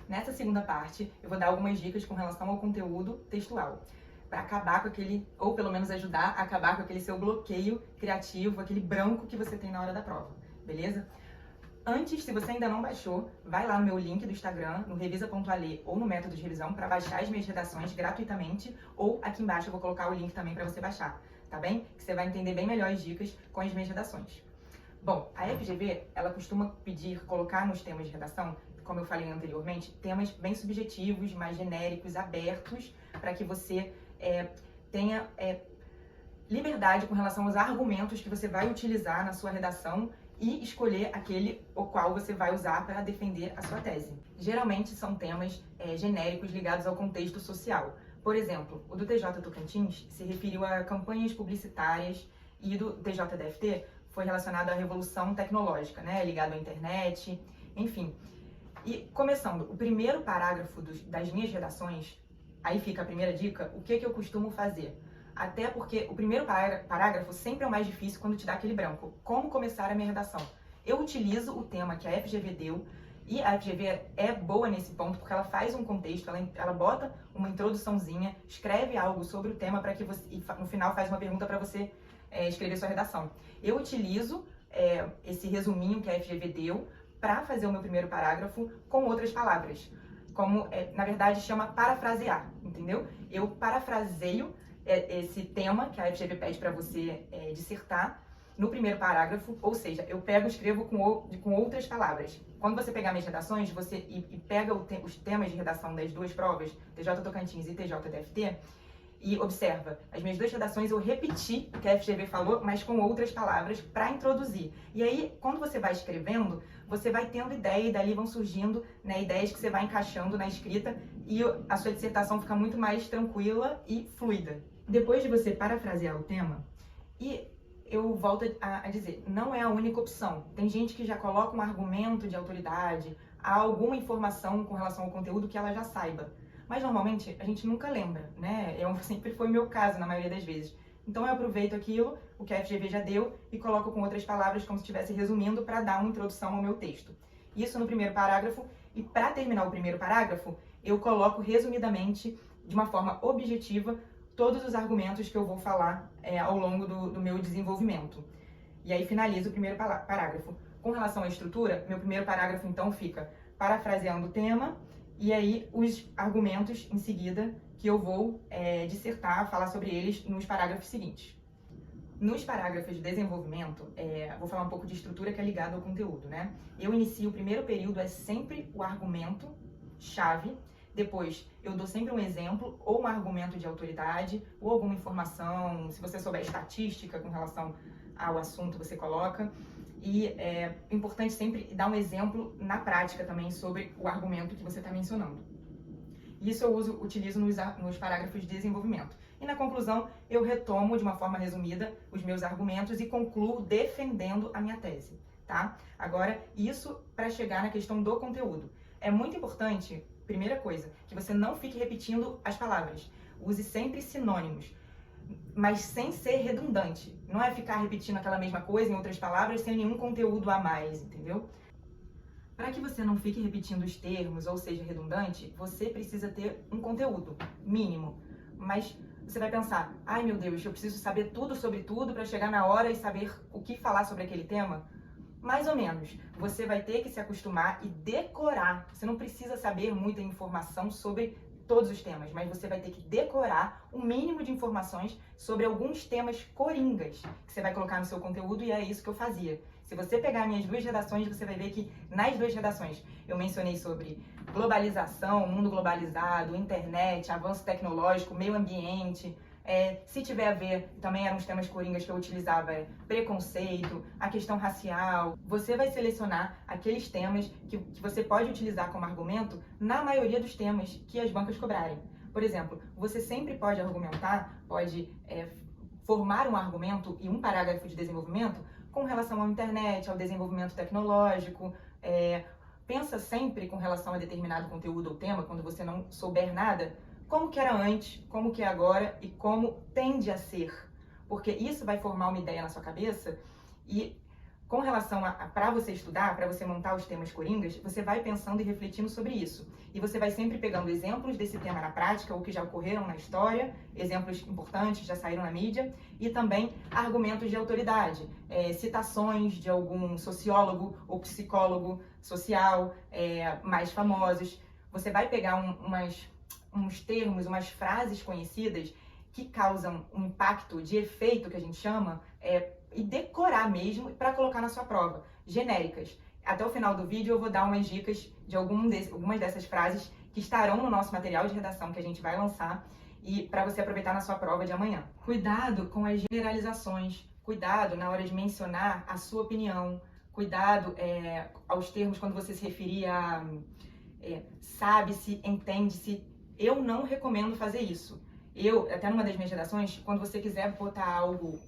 Nessa segunda parte, eu vou dar algumas dicas com relação ao conteúdo textual, para acabar com aquele, ou pelo menos ajudar a acabar com aquele seu bloqueio criativo, aquele branco que você tem na hora da prova, beleza? Antes, se você ainda não baixou, vai lá no meu link do Instagram, no revisa.ale ou no método de revisão, para baixar as minhas redações gratuitamente, ou aqui embaixo eu vou colocar o link também para você baixar, tá bem? Que você vai entender bem melhor as dicas com as minhas redações. Bom, a FGV, ela costuma colocar nos temas de redação, como eu falei anteriormente, temas bem subjetivos, mais genéricos, abertos, para que você tenha liberdade com relação aos argumentos que você vai utilizar na sua redação e escolher aquele o qual você vai usar para defender a sua tese. Geralmente são temas genéricos ligados ao contexto social. Por exemplo, o do TJ Tocantins se referiu a campanhas publicitárias e do TJDFT foi relacionado à revolução tecnológica, né, ligado à internet, enfim. E começando, o primeiro parágrafo das minhas redações, aí fica a primeira dica, o que eu costumo fazer? Até porque o primeiro parágrafo sempre é o mais difícil quando te dá aquele branco. Como começar a minha redação? Eu utilizo o tema que a FGV deu, e a FGV é boa nesse ponto, porque ela faz um contexto, ela bota uma introduçãozinha, escreve algo sobre o tema para que você, e no final faz uma pergunta para você escrever sua redação. Eu utilizo esse resuminho que a FGV deu para fazer o meu primeiro parágrafo com outras palavras, como, na verdade, chama parafrasear, entendeu? Eu parafraseio esse tema que a FGV pede para você dissertar no primeiro parágrafo, ou seja, eu pego e escrevo com outras palavras. Quando você pegar minhas redações e pega os temas de redação das duas provas, TJ Tocantins e TJDFT, e observa, as minhas duas redações eu repeti o que a FGV falou, mas com outras palavras para introduzir. E aí, quando você vai escrevendo, você vai tendo ideia e dali vão surgindo ideias que você vai encaixando na escrita e a sua dissertação fica muito mais tranquila e fluida. Depois de você parafrasear o tema, e eu volto a dizer, não é a única opção. Tem gente que já coloca um argumento de autoridade, alguma informação com relação ao conteúdo que ela já saiba. Mas normalmente a gente nunca lembra, né? Sempre foi o meu caso na maioria das vezes. Então eu aproveito aquilo, o que a FGV já deu, e coloco com outras palavras como se estivesse resumindo para dar uma introdução ao meu texto. Isso no primeiro parágrafo, e para terminar o primeiro parágrafo, eu coloco resumidamente, de uma forma objetiva, todos os argumentos que eu vou falar ao longo do meu desenvolvimento. E aí finalizo o primeiro parágrafo. Com relação à estrutura, meu primeiro parágrafo então fica parafraseando o tema, e aí os argumentos em seguida que eu vou dissertar, falar sobre eles nos parágrafos seguintes. Nos parágrafos de desenvolvimento, vou falar um pouco de estrutura que é ligada ao conteúdo, né? Eu inicio o primeiro período, é sempre o argumento-chave, depois eu dou sempre um exemplo, ou um argumento de autoridade, ou alguma informação, se você souber estatística com relação ao assunto, você coloca. E é importante sempre dar um exemplo na prática também sobre o argumento que você está mencionando. Isso eu utilizo nos parágrafos de desenvolvimento. E na conclusão, eu retomo de uma forma resumida os meus argumentos e concluo defendendo a minha tese, tá? Agora, isso para chegar na questão do conteúdo. É muito importante, primeira coisa, que você não fique repetindo as palavras. Use sempre sinônimos, mas sem ser redundante. Não é ficar repetindo aquela mesma coisa em outras palavras sem nenhum conteúdo a mais, entendeu? Para que você não fique repetindo os termos ou seja redundante, você precisa ter um conteúdo mínimo. Mas você vai pensar, ai meu Deus, eu preciso saber tudo sobre tudo para chegar na hora e saber o que falar sobre aquele tema? Mais ou menos. Você vai ter que se acostumar e decorar. Você não precisa saber muita informação sobre todos os temas, mas você vai ter que decorar o mínimo de informações sobre alguns temas coringas que você vai colocar no seu conteúdo, e é isso que eu fazia. Se você pegar minhas duas redações, você vai ver que nas duas redações eu mencionei sobre globalização, mundo globalizado, internet, avanço tecnológico, meio ambiente. Se tiver a ver, também eram os temas coringas que eu utilizava, preconceito, a questão racial. Você vai selecionar aqueles temas que você pode utilizar como argumento na maioria dos temas que as bancas cobrarem. Por exemplo, você sempre pode argumentar, pode formar um argumento e um parágrafo de desenvolvimento com relação à internet, ao desenvolvimento tecnológico. Pensa sempre com relação a determinado conteúdo ou tema, quando você não souber nada, como que era antes, como que é agora e como tende a ser. Porque isso vai formar uma ideia na sua cabeça e Com relação a para você estudar, para você montar os temas coringas, você vai pensando e refletindo sobre isso. E você vai sempre pegando exemplos desse tema na prática, ou que já ocorreram na história, exemplos importantes, já saíram na mídia, e também argumentos de autoridade, citações de algum sociólogo ou psicólogo social mais famosos. Você vai pegar uns termos, umas frases conhecidas que causam um impacto de efeito, que a gente chama, e decorar mesmo para colocar na sua prova, genéricas. Até o final do vídeo eu vou dar umas dicas de algumas dessas frases que estarão no nosso material de redação que a gente vai lançar e para você aproveitar na sua prova de amanhã. Cuidado com as generalizações, cuidado na hora de mencionar a sua opinião, cuidado aos termos quando você se referir a sabe-se, entende-se. Eu não recomendo fazer isso. Até numa das minhas redações, quando você quiser botar algo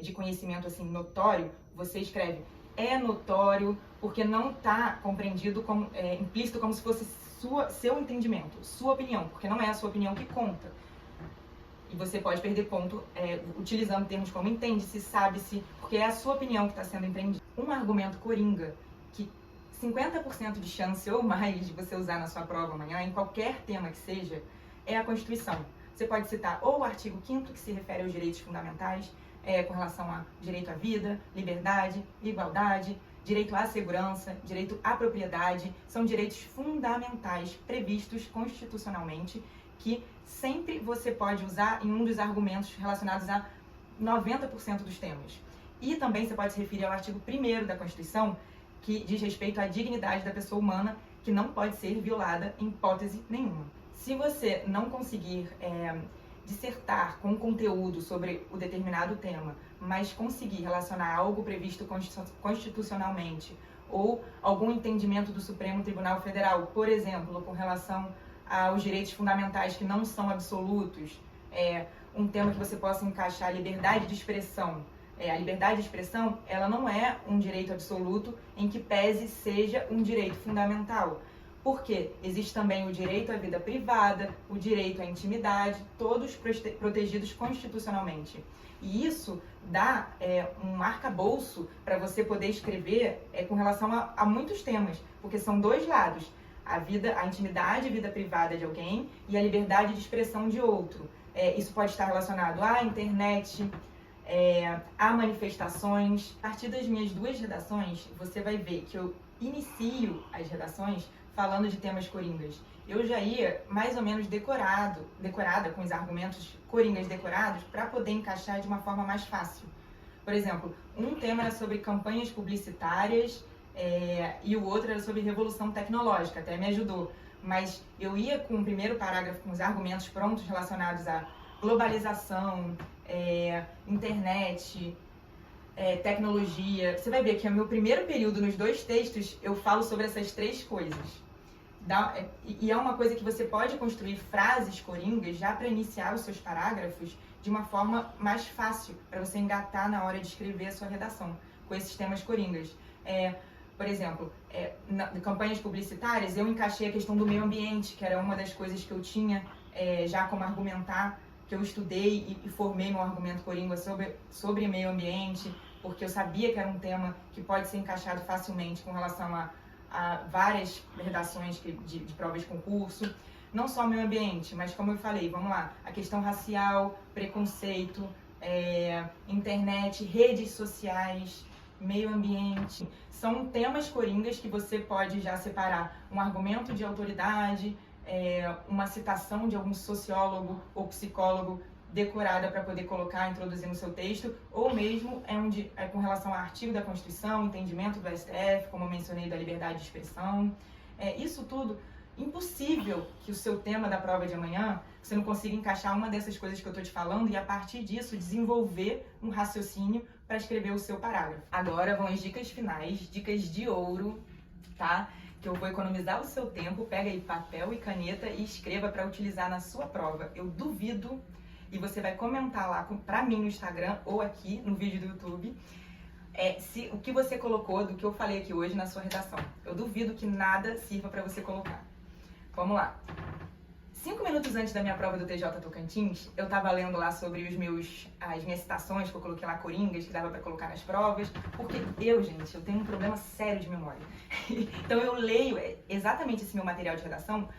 de conhecimento assim notório, você escreve é notório, porque não está compreendido como implícito como se fosse seu entendimento, sua opinião, porque não é a sua opinião que conta. E você pode perder ponto utilizando termos como entende-se, sabe-se, porque é a sua opinião que está sendo empreendida. Um argumento coringa que 50% de chance ou mais de você usar na sua prova amanhã, em qualquer tema que seja, é a Constituição. Você pode citar ou o artigo 5º, que se refere aos direitos fundamentais, com relação a direito à vida, liberdade, igualdade, direito à segurança, direito à propriedade, são direitos fundamentais previstos constitucionalmente, que sempre você pode usar em um dos argumentos relacionados a 90% dos temas. E também você pode se referir ao artigo 1º da Constituição, que diz respeito à dignidade da pessoa humana, que não pode ser violada em hipótese nenhuma. Se você não conseguir dissertar com conteúdo sobre o determinado tema, mas conseguir relacionar algo previsto constitucionalmente ou algum entendimento do Supremo Tribunal Federal, por exemplo, com relação aos direitos fundamentais que não são absolutos, um tema que você possa encaixar a liberdade de expressão. A liberdade de expressão, ela não é um direito absoluto em que pese seja um direito fundamental. Porque existe também o direito à vida privada, o direito à intimidade, todos protegidos constitucionalmente. E isso dá um arcabouço para você poder escrever com relação a muitos temas, porque são dois lados, a intimidade e vida privada de alguém e a liberdade de expressão de outro. Isso pode estar relacionado à internet, a manifestações. A partir das minhas duas redações, você vai ver que eu inicio as redações falando de temas coringas. Eu já ia mais ou menos decorada com os argumentos coringas decorados para poder encaixar de uma forma mais fácil. Por exemplo, um tema era sobre campanhas publicitárias e o outro era sobre revolução tecnológica, até me ajudou. Mas eu ia com o primeiro parágrafo com os argumentos prontos relacionados à globalização, internet, tecnologia. Você vai ver que no meu primeiro período, nos dois textos, eu falo sobre essas três coisas. E é uma coisa que você pode construir frases coringas já para iniciar os seus parágrafos de uma forma mais fácil, para você engatar na hora de escrever a sua redação, com esses temas coringas. Por exemplo, em campanhas publicitárias, eu encaixei a questão do meio ambiente, que era uma das coisas que eu tinha já como argumentar, que eu estudei e formei meu argumento coringa sobre meio ambiente, porque eu sabia que era um tema que pode ser encaixado facilmente com relação a várias redações de provas de concurso. Não só o meio ambiente, mas como eu falei, vamos lá, a questão racial, preconceito, internet, redes sociais, meio ambiente. São temas coringas que você pode já separar um argumento de autoridade, uma citação de algum sociólogo ou psicólogo decorada para poder colocar, introduzir no seu texto, ou mesmo com relação ao artigo da Constituição, entendimento do STF, como eu mencionei, da liberdade de expressão. Isso tudo, impossível que o seu tema da prova de amanhã, você não consiga encaixar uma dessas coisas que eu estou te falando e, a partir disso, desenvolver um raciocínio para escrever o seu parágrafo. Agora vão as dicas finais, dicas de ouro, tá? Que eu vou economizar o seu tempo. Pega aí papel e caneta e escreva para utilizar na sua prova. Eu duvido, e você vai comentar lá pra mim no Instagram ou aqui no vídeo do YouTube, se o que você colocou do que eu falei aqui hoje na sua redação. Eu duvido que nada sirva para você colocar. Vamos lá. 5 minutos antes da minha prova do TJ Tocantins, eu tava lendo lá sobre as minhas citações, que eu coloquei lá coringas, que dava pra colocar nas provas, porque gente, eu tenho um problema sério de memória. Então eu leio exatamente esse meu material de redação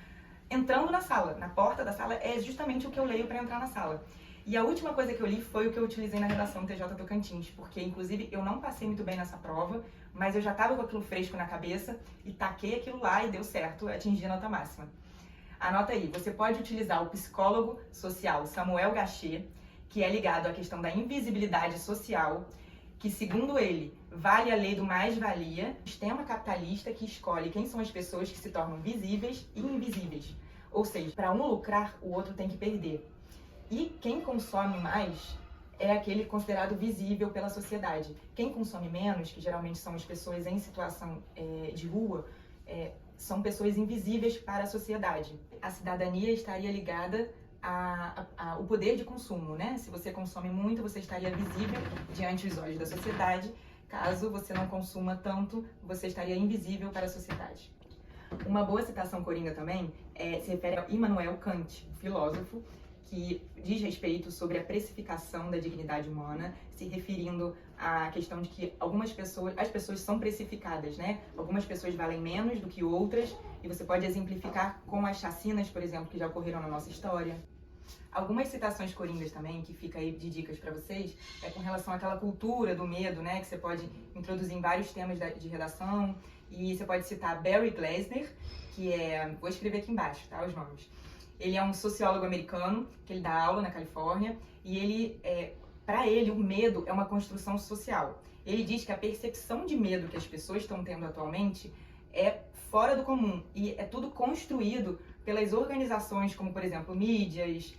entrando na sala, na porta da sala, é justamente o que eu leio pra entrar na sala. E a última coisa que eu li foi o que eu utilizei na redação TJ Tocantins, porque inclusive eu não passei muito bem nessa prova, mas eu já tava com aquilo fresco na cabeça e taquei aquilo lá e deu certo, atingi a nota máxima. Anota aí, você pode utilizar o psicólogo social Samuel Gachet, que é ligado à questão da invisibilidade social, que segundo ele, vale a lei do mais-valia, sistema capitalista que escolhe quem são as pessoas que se tornam visíveis e invisíveis. Ou seja, para um lucrar, o outro tem que perder. E quem consome mais é aquele considerado visível pela sociedade. Quem consome menos, que geralmente são as pessoas em situação de rua, são pessoas invisíveis para a sociedade. A cidadania estaria ligada ao poder de consumo, né? Se você consome muito, você estaria visível diante dos olhos da sociedade. Caso você não consuma tanto, você estaria invisível para a sociedade. Uma boa citação coringa também se refere a Immanuel Kant, filósofo, que diz respeito sobre a precificação da dignidade humana, se referindo à questão de que as pessoas são precificadas, né? Algumas pessoas valem menos do que outras, e você pode exemplificar com as chacinas, por exemplo, que já ocorreram na nossa história. Algumas citações coringas também, que fica aí de dicas para vocês, é com relação àquela cultura do medo, né? Que você pode introduzir em vários temas de redação, e você pode citar Barry Glasner, que vou escrever aqui embaixo, tá? Os nomes. Ele é um sociólogo americano, que ele dá aula na Califórnia, e para ele, o medo é uma construção social. Ele diz que a percepção de medo que as pessoas estão tendo atualmente é fora do comum, e é tudo construído pelas organizações, como, por exemplo, mídias,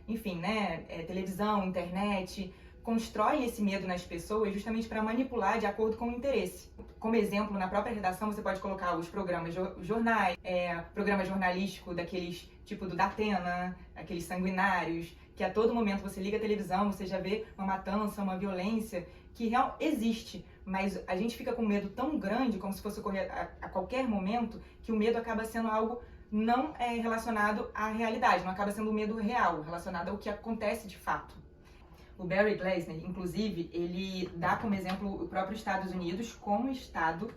enfim, né, televisão, internet, constrói esse medo nas pessoas justamente para manipular de acordo com o interesse. Como exemplo, na própria redação você pode colocar os programas jornais, programa jornalístico daqueles tipo do Datena, aqueles sanguinários, que a todo momento você liga a televisão, você já vê uma matança, uma violência que existe, mas a gente fica com medo tão grande, como se fosse ocorrer a qualquer momento, que o medo acaba sendo algo não relacionado à realidade, não acaba sendo um medo real, relacionado ao que acontece de fato. O Barry Glasner, inclusive, ele dá como exemplo o próprio Estados Unidos como estado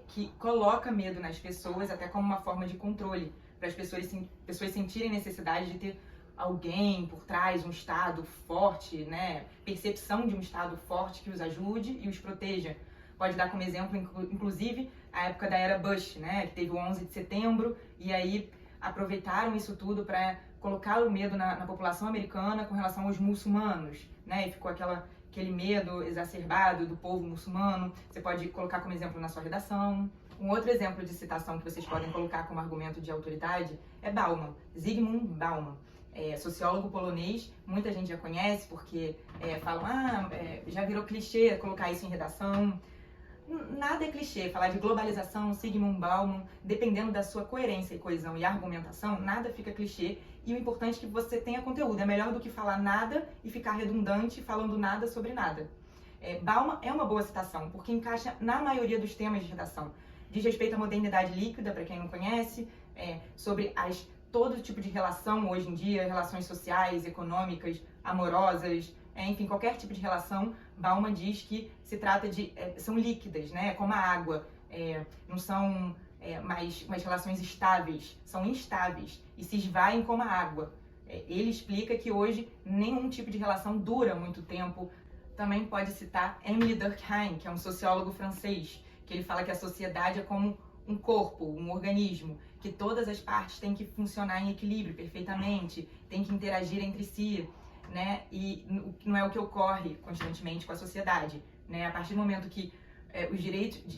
que coloca medo nas pessoas, até como uma forma de controle, para as pessoas sentirem necessidade de ter alguém por trás, um estado forte, né? Percepção de um estado forte que os ajude e os proteja. Pode dar como exemplo, inclusive, a época da era Bush, né? Que teve o 11 de setembro, e aí aproveitaram isso tudo para colocar o medo na população americana com relação aos muçulmanos, né? E ficou aquele medo exacerbado do povo muçulmano. Você pode colocar como exemplo na sua redação. Um outro exemplo de citação que vocês podem colocar como argumento de autoridade é Bauman, Zygmunt Bauman. Sociólogo polonês, muita gente já conhece porque falam, já virou clichê colocar isso em redação. Nada é clichê, falar de globalização, Zygmunt Bauman, dependendo da sua coerência e coesão e argumentação, nada fica clichê, e o importante é que você tenha conteúdo, é melhor do que falar nada e ficar redundante falando nada sobre nada. Bauman é uma boa citação, porque encaixa na maioria dos temas de redação. Diz respeito à modernidade líquida, para quem não conhece, sobre todo tipo de relação hoje em dia, relações sociais, econômicas, amorosas, enfim, qualquer tipo de relação. Bauman diz que se trata são líquidas, né, como a água, não são mais relações estáveis, são instáveis e se esvaem como a água. Ele explica que hoje nenhum tipo de relação dura muito tempo. Também pode citar Émile Durkheim, que é um sociólogo francês, que ele fala que a sociedade é como um corpo, um organismo, que todas as partes têm que funcionar em equilíbrio perfeitamente, têm que interagir entre si, né? E não é o que ocorre constantemente com a sociedade, né? A partir do momento que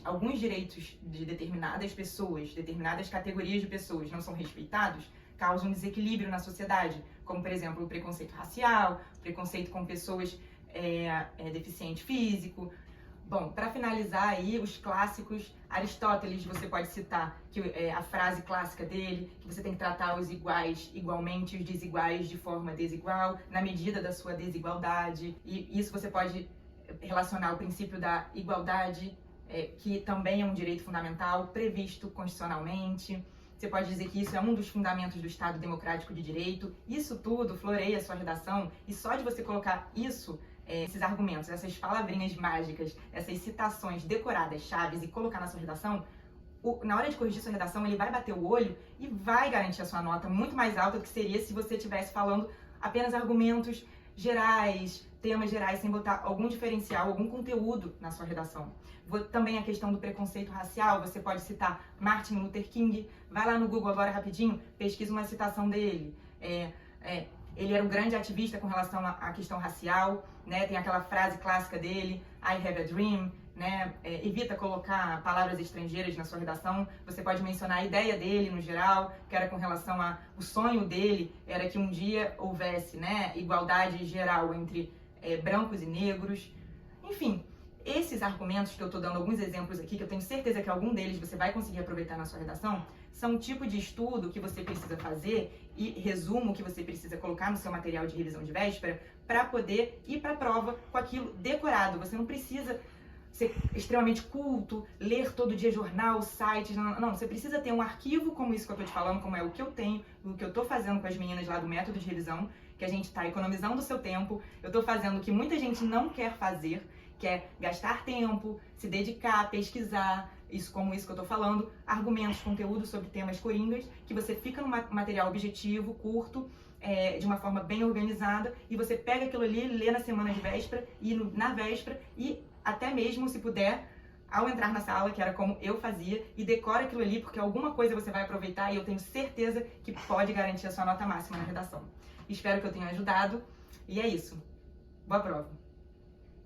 alguns direitos de determinadas pessoas, determinadas categorias de pessoas não são respeitados, causa um desequilíbrio na sociedade, como, por exemplo, o preconceito racial, preconceito com pessoas deficiente físico. Bom, para finalizar aí, os clássicos, Aristóteles, você pode citar que a frase clássica dele, que você tem que tratar os iguais igualmente, os desiguais de forma desigual, na medida da sua desigualdade. E isso você pode relacionar ao princípio da igualdade, que também é um direito fundamental previsto constitucionalmente. Você pode dizer que isso é um dos fundamentos do Estado Democrático de Direito. Isso tudo floreia a sua redação e só de você colocar isso, esses argumentos, essas palavrinhas mágicas, essas citações decoradas, chaves e colocar na sua redação, na hora de corrigir sua redação, ele vai bater o olho e vai garantir a sua nota muito mais alta do que seria se você estivesse falando apenas argumentos gerais, temas gerais, sem botar algum diferencial, algum conteúdo na sua redação. Também a questão do preconceito racial, você pode citar Martin Luther King, vai lá no Google agora rapidinho, pesquisa uma citação dele. Ele era um grande ativista com relação à questão racial, né? Tem aquela frase clássica dele, I have a dream, né? Evita colocar palavras estrangeiras na sua redação. Você pode mencionar a ideia dele no geral, que era com relação o sonho dele era que um dia houvesse, né, igualdade geral entre brancos e negros. Enfim, esses argumentos que eu estou dando alguns exemplos aqui, que eu tenho certeza que algum deles você vai conseguir aproveitar na sua redação, são o tipo de estudo que você precisa fazer e resumo que você precisa colocar no seu material de revisão de véspera para poder ir para a prova com aquilo decorado. Você não precisa ser extremamente culto, ler todo dia jornal, sites, não, você precisa ter um arquivo como isso que eu estou te falando, como é o que eu tenho, o que eu estou fazendo com as meninas lá do método de revisão, que a gente está economizando o seu tempo, eu estou fazendo o que muita gente não quer fazer, que é gastar tempo, se dedicar, pesquisar, como isso que eu tô falando, argumentos, conteúdo sobre temas coringas, que você fica num material objetivo, curto, de uma forma bem organizada, e você pega aquilo ali, lê na semana de véspera, e na véspera, e até mesmo, se puder, ao entrar na sala, que era como eu fazia, e decora aquilo ali, porque alguma coisa você vai aproveitar, e eu tenho certeza que pode garantir a sua nota máxima na redação. Espero que eu tenha ajudado, e é isso. Boa prova!